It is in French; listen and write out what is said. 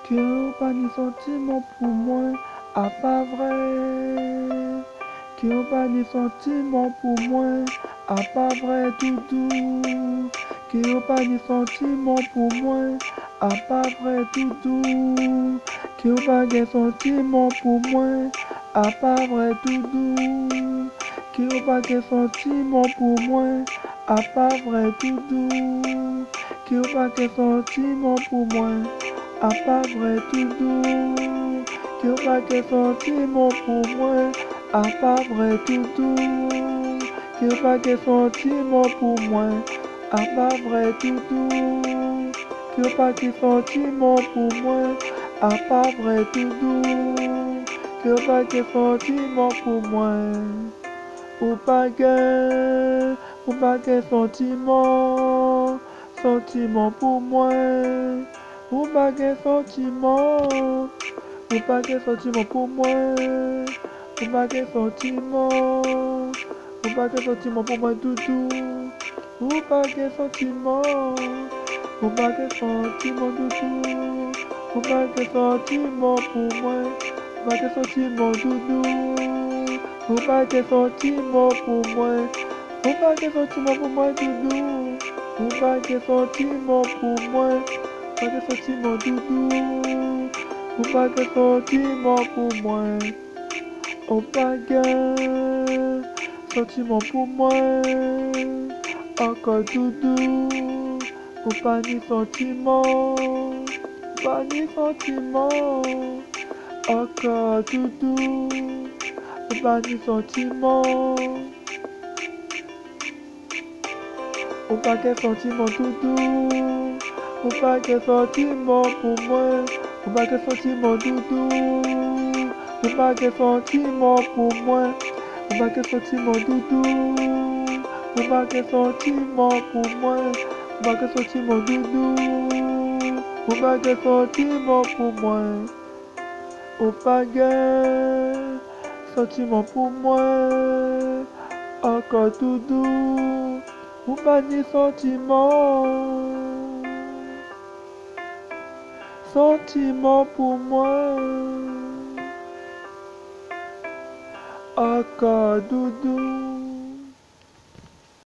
Que ou pas ni sentiment pour moi, à pas vrai. Que ou pas ni sentiment pour moi, à pas vrai doudou. Que ou pas ni sentiment pour moi, à pas vrai doudou. Que ou pas de sentiment pour moi, à pas vrai doudou. Que ou pas de sentiment pour moi, à pas vrai doudou. Que ou pas de sentiment pour moi, à pas vrai doudou. Que ou pas de sentiment pour moi, à pas vrai doudou. Que ou pas de sentiment pour moi, à pas vrai doudou. Que ou pas de sentiment pour moi, à pas vrai doudou. Que ou pas de sentiment pour moi, ou pas de, ou pas de sentiment, sentiment pour moi. Ou pas de sentiment, ou pas de sentiment pour moi. Ou pas de sentiment, ou pas de sentiment pour moi doudou. Ou pas de sentiment, ou pas de sentiment doudou. Ou pas de sentiment pour moi, ou pas de sentiment doudou. Ou pas de sentiment pour moi, ou pas de sentiment pour moi doudou. Ou pas de sentiment pour moi, pas de sentiment doudou. Ou pas de sentiment pour moi, ou pas de sentiment pour moi, encore doudou. Ou pas ni sentiment, pas ni sentiment, encore doudou. Ou pas ni sentiment, ou pas de sentiment doudou. Ou pas de sentiment pour moi, ou pas de sentiment doudou. Ou pas de sentiment pour moi, ou pas de sentiment doudou. Ou pas de sentiment pour moi, ou pas de sentiment doudou. Ou pas de sentiment pour moi, ou pas de sentiment pour moi, encore doudou. Ou pas de sentiment, sentiment pour moi, encore doudou.